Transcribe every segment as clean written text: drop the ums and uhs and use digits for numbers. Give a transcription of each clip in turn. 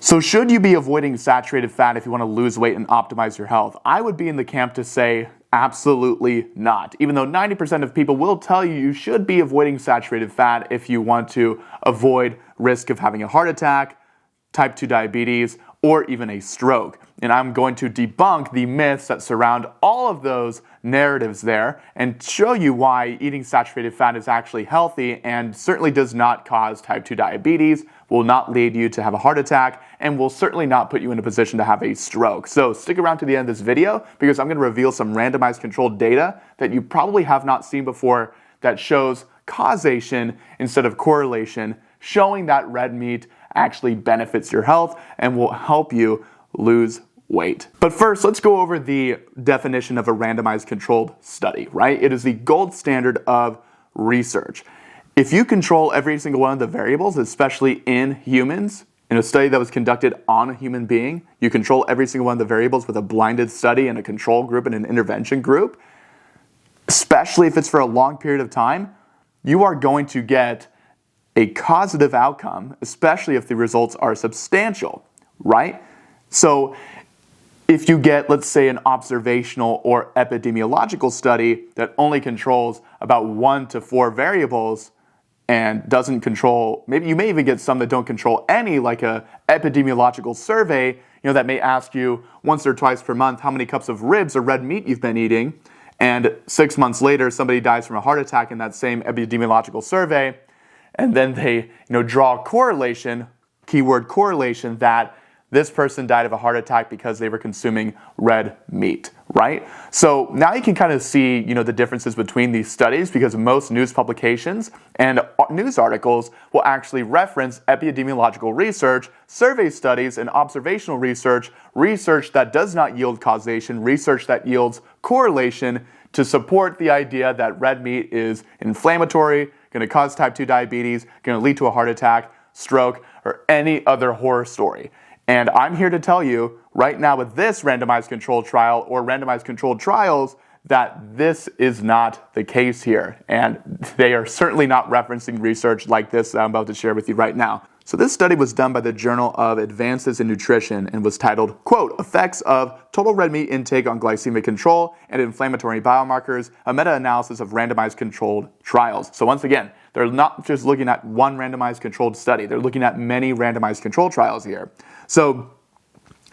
So should you be avoiding saturated fat if you want to lose weight and optimize your health? I would be in the camp to say absolutely not. Even though 90% of people will tell you you should be avoiding saturated fat if you want to avoid risk of having a heart attack, type 2 diabetes, or even a stroke. And I'm going to debunk the myths that surround all of those narratives there and show you why eating saturated fat is actually healthy and certainly does not cause type 2 diabetes, will not lead you to have a heart attack, and will certainly not put you in a position to have a stroke. So stick around to the end of this video because I'm going to reveal some randomized controlled data that you probably have not seen before that shows causation instead of correlation, showing that red meat actually benefits your health and will help you lose weight. But first, let's go over the definition of a randomized controlled study, right? It is the gold standard of research. If you control every single one of the variables, especially in humans, in a study that was conducted on a human being, you control every single one of the variables with a blinded study and a control group and an intervention group, especially if it's for a long period of time, you are going to get a causative outcome, especially if the results are substantial, right? So if you get, let's say, an observational or epidemiological study that only controls about 1 to 4 variables and doesn't control, maybe you may even get some that don't control any, like a epidemiological survey, that may ask you once or twice per month how many cups of ribs or red meat you've been eating, and 6 months later somebody dies from a heart attack in that same epidemiological survey. And then they draw a correlation, keyword correlation, that this person died of a heart attack because they were consuming red meat, right? So now you can kind of see the differences between these studies because most news publications and news articles will actually reference epidemiological research, survey studies, and observational research, research that does not yield causation, research that yields correlation to support the idea that red meat is inflammatory, going to cause type 2 diabetes, going to lead to a heart attack, stroke, or any other horror story. And I'm here to tell you right now with this randomized controlled trial or randomized controlled trials that this is not the case here. And they are certainly not referencing research like this that I'm about to share with you right now. So this study was done by the Journal of Advances in Nutrition and was titled, quote, Effects of Total Red Meat Intake on Glycemic Control and Inflammatory Biomarkers, a meta-analysis of randomized controlled trials. So once again, they're not just looking at one randomized controlled study. They're looking at many randomized controlled trials here. So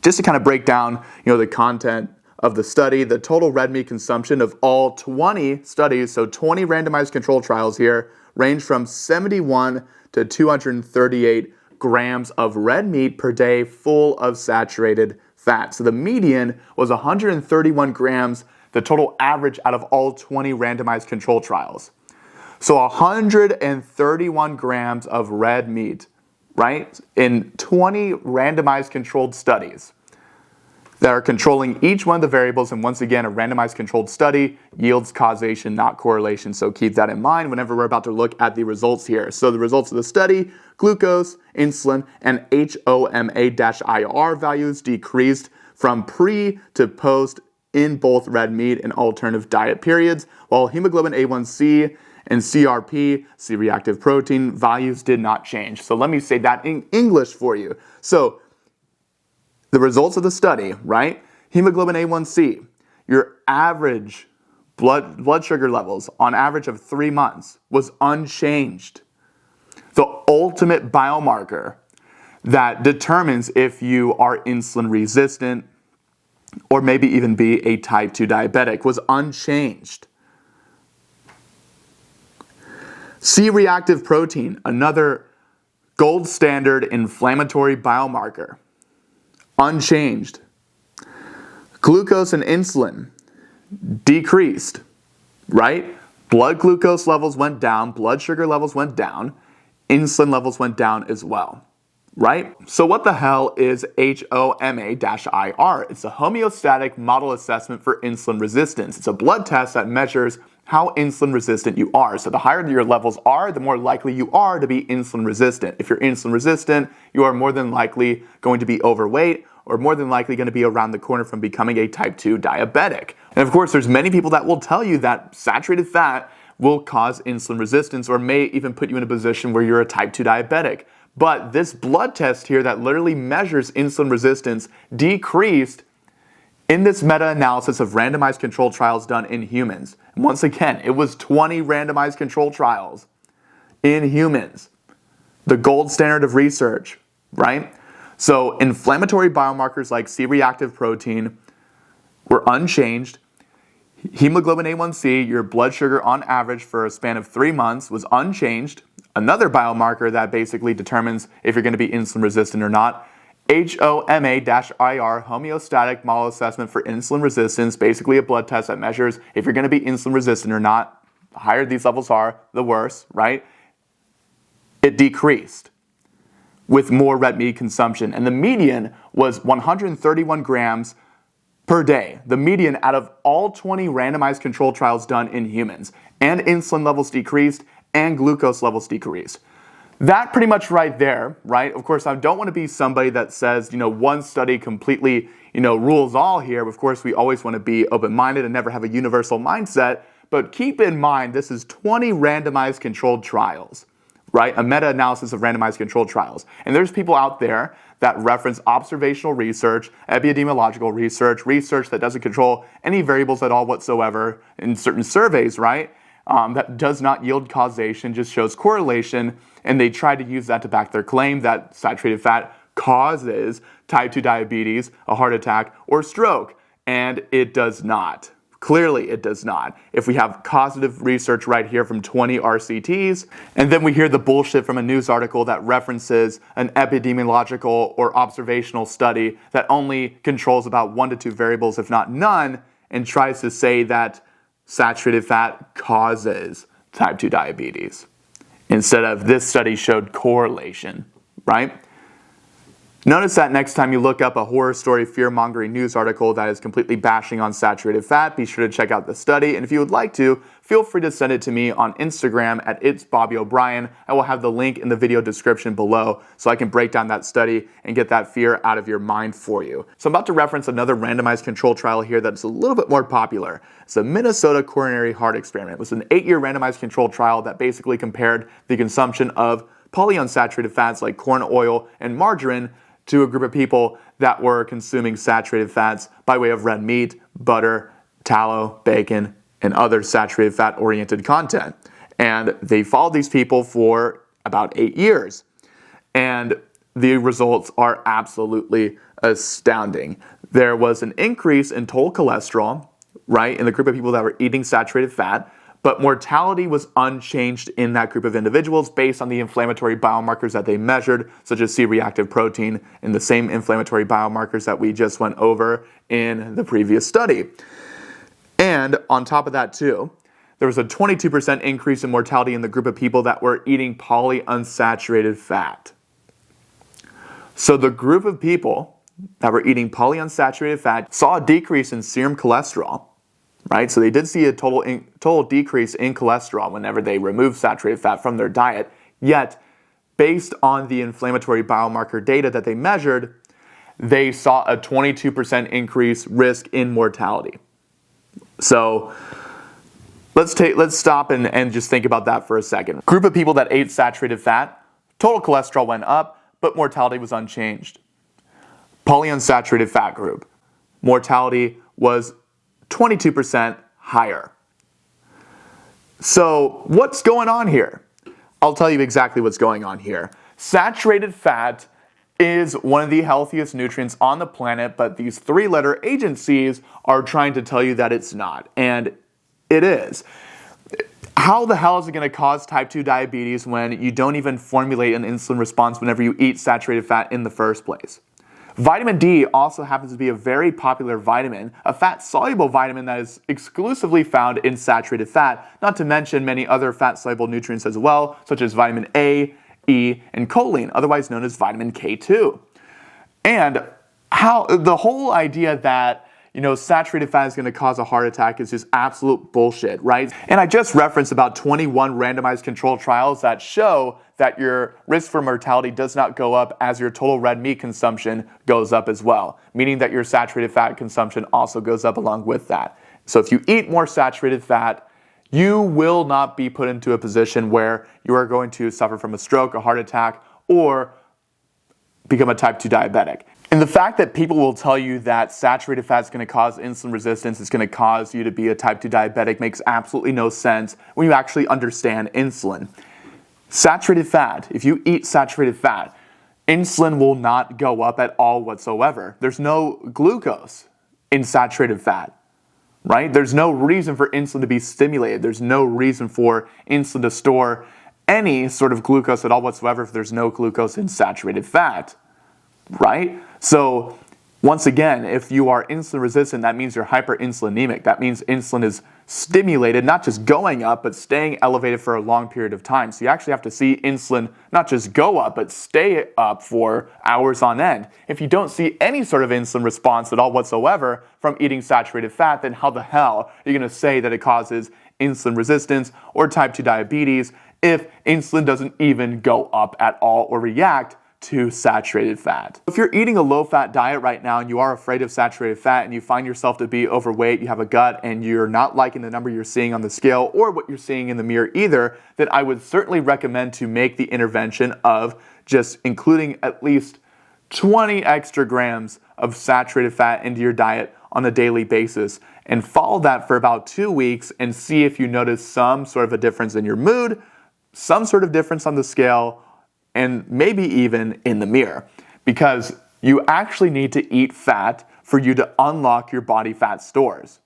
just to kind of break down, the content of the study, the total red meat consumption of all 20 studies, so 20 randomized controlled trials here, range from 71 to 238 grams of red meat per day full of saturated fat. So the median was 131 grams, the total average out of all 20 randomized controlled trials. So 131 grams of red meat, right, in 20 randomized controlled studies that are controlling each one of the variables. And once again, a randomized controlled study yields causation, not correlation. So keep that in mind whenever we're about to look at the results here. So the results of the study, glucose, insulin, and HOMA-IR values decreased from pre to post in both red meat and alternative diet periods, while hemoglobin A1C and CRP, C-reactive protein, values did not change. So let me say that in English for you. So the results of the study, right? Hemoglobin A1C, your average blood sugar levels on average of 3 months was unchanged. The ultimate biomarker that determines if you are insulin resistant or maybe even be a type 2 diabetic was unchanged. C-reactive protein, another gold standard inflammatory biomarker, unchanged. Glucose and insulin decreased, right? Blood glucose levels went down, blood sugar levels went down, insulin levels went down as well, right? So what the hell is HOMA-IR? It's a homeostatic model assessment for insulin resistance. It's a blood test that measures how insulin resistant you are. So the higher your levels are, the more likely you are to be insulin resistant. If you're insulin resistant, you are more than likely going to be overweight or more than likely going to be around the corner from becoming a type 2 diabetic. And of course, there's many people that will tell you that saturated fat will cause insulin resistance or may even put you in a position where you're a type 2 diabetic. But this blood test here that literally measures insulin resistance decreased in this meta-analysis of randomized controlled trials done in humans. And once again, it was 20 randomized controlled trials in humans. The gold standard of research, right? So inflammatory biomarkers like C-reactive protein were unchanged. Hemoglobin A1C, your blood sugar on average for a span of 3 months, was unchanged. Another biomarker that basically determines if you're going to be insulin resistant or not. HOMA-IR, homeostatic model assessment for insulin resistance, basically a blood test that measures if you're going to be insulin resistant or not. The higher these levels are, the worse, right? It decreased with more red meat consumption. And the median was 131 grams per day. The median out of all 20 randomized controlled trials done in humans. And insulin levels decreased and glucose levels decreased. That pretty much right there, right? Of course, I don't want to be somebody that says, one study completely, rules all here. Of course, we always want to be open-minded and never have a universal mindset. But keep in mind, this is 20 randomized controlled trials, right? A meta-analysis of randomized controlled trials. And there's people out there that reference observational research, epidemiological research, research that doesn't control any variables at all whatsoever in certain surveys, right? That does not yield causation, just shows correlation, and they try to use that to back their claim that saturated fat causes type 2 diabetes, a heart attack, or stroke, and it does not. Clearly, it does not. If we have causative research right here from 20 RCTs, and then we hear the bullshit from a news article that references an epidemiological or observational study that only controls about 1 to 2 variables, if not none, and tries to say that saturated fat causes type 2 diabetes. Instead of this study showed correlation, right? Notice that next time you look up a horror story, fear-mongering news article that is completely bashing on saturated fat, be sure to check out the study. And if you would like to, feel free to send it to me on Instagram at itsbobbyobrien. I will have the link in the video description below so I can break down that study and get that fear out of your mind for you. So I'm about to reference another randomized control trial here that's a little bit more popular. It's the Minnesota coronary heart experiment. It was an 8-year randomized controlled trial that basically compared the consumption of polyunsaturated fats like corn oil and margarine to a group of people that were consuming saturated fats by way of red meat, butter, tallow, bacon, and other saturated fat-oriented content. And they followed these people for about 8 years. And the results are absolutely astounding. There was an increase in total cholesterol, right, in the group of people that were eating saturated fat, but mortality was unchanged in that group of individuals based on the inflammatory biomarkers that they measured, such as C-reactive protein and the same inflammatory biomarkers that we just went over in the previous study. And on top of that too, there was a 22% increase in mortality in the group of people that were eating polyunsaturated fat. So the group of people that were eating polyunsaturated fat saw a decrease in serum cholesterol, right? So they did see a total decrease in cholesterol whenever they removed saturated fat from their diet. Yet, based on the inflammatory biomarker data that they measured, they saw a 22% increase risk in mortality. So let's stop and just think about that for a second. Group of people that ate saturated fat, total cholesterol went up, but mortality was unchanged. Polyunsaturated fat group, mortality was 22% higher. So what's going on here? I'll tell you exactly what's going on here. Saturated fat is one of the healthiest nutrients on the planet, but these 3-letter agencies are trying to tell you that it's not, and it is. How the hell is it going to cause type 2 diabetes when you don't even formulate an insulin response whenever you eat saturated fat in the first place? Vitamin D also happens to be a very popular vitamin, a fat-soluble vitamin that is exclusively found in saturated fat, not to mention many other fat-soluble nutrients as well, such as vitamin A, E, and choline, otherwise known as vitamin K2. And how the whole idea that saturated fat is going to cause a heart attack is just absolute bullshit, right? And I just referenced about 21 randomized controlled trials that show that your risk for mortality does not go up as your total red meat consumption goes up as well, meaning that your saturated fat consumption also goes up along with that. So if you eat more saturated fat, you will not be put into a position where you are going to suffer from a stroke, a heart attack, or become a type 2 diabetic. And the fact that people will tell you that saturated fat is going to cause insulin resistance, it's going to cause you to be a type 2 diabetic, makes absolutely no sense when you actually understand insulin. Saturated fat, if you eat saturated fat, insulin will not go up at all whatsoever. There's no glucose in saturated fat, right? There's no reason for insulin to be stimulated. There's no reason for insulin to store any sort of glucose at all whatsoever if there's no glucose in saturated fat, right? So once again, if you are insulin resistant, that means you're hyperinsulinemic. That means insulin is stimulated, not just going up, but staying elevated for a long period of time. So you actually have to see insulin not just go up, but stay up for hours on end. If you don't see any sort of insulin response at all whatsoever from eating saturated fat, then how the hell are you going to say that it causes insulin resistance or type 2 diabetes if insulin doesn't even go up at all or react to saturated fat? If you're eating a low-fat diet right now and you are afraid of saturated fat and you find yourself to be overweight, you have a gut, and you're not liking the number you're seeing on the scale or what you're seeing in the mirror either, then I would certainly recommend to make the intervention of just including at least 20 extra grams of saturated fat into your diet on a daily basis, and follow that for about 2 weeks and see if you notice some sort of a difference in your mood, some sort of difference on the scale, and maybe even in the mirror, because you actually need to eat fat for you to unlock your body fat stores.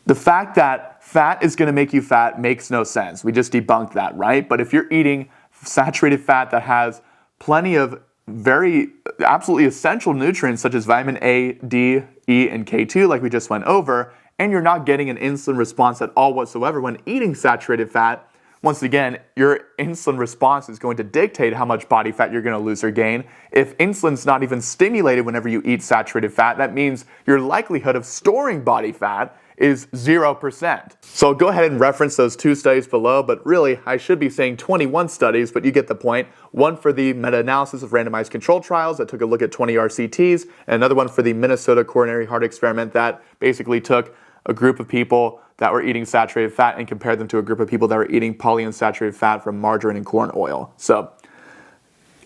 The fact that fat is going to make you fat makes no sense. We just debunked that, right? But if you're eating saturated fat that has plenty of very absolutely essential nutrients such as vitamin A, D, E, and K2 like we just went over, and you're not getting an insulin response at all whatsoever when eating saturated fat, once again, your insulin response is going to dictate how much body fat you're going to lose or gain. If insulin's not even stimulated whenever you eat saturated fat, that means your likelihood of storing body fat is 0%. So go ahead and reference those 2 studies below, but really I should be saying 21 studies, but you get the point. One for the meta-analysis of randomized controlled trials that took a look at 20 RCTs, and another one for the Minnesota coronary heart experiment that basically took a group of people that were eating saturated fat and compared them to a group of people that were eating polyunsaturated fat from margarine and corn oil. So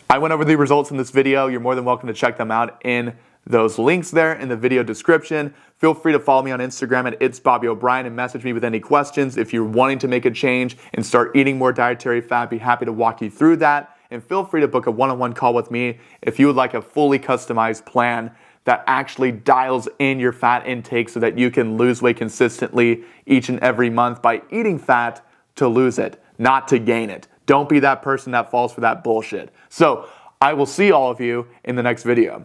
I went over the results in this video. You're more than welcome to check them out in those links there in the video description. Feel free to follow me on Instagram at itsbobbyobrien and message me with any questions. If you're wanting to make a change and start eating more dietary fat, I'd be happy to walk you through that. And feel free to book a one-on-one call with me if you would like a fully customized plan that actually dials in your fat intake so that you can lose weight consistently each and every month by eating fat to lose it, not to gain it. Don't be that person that falls for that bullshit. So I will see all of you in the next video.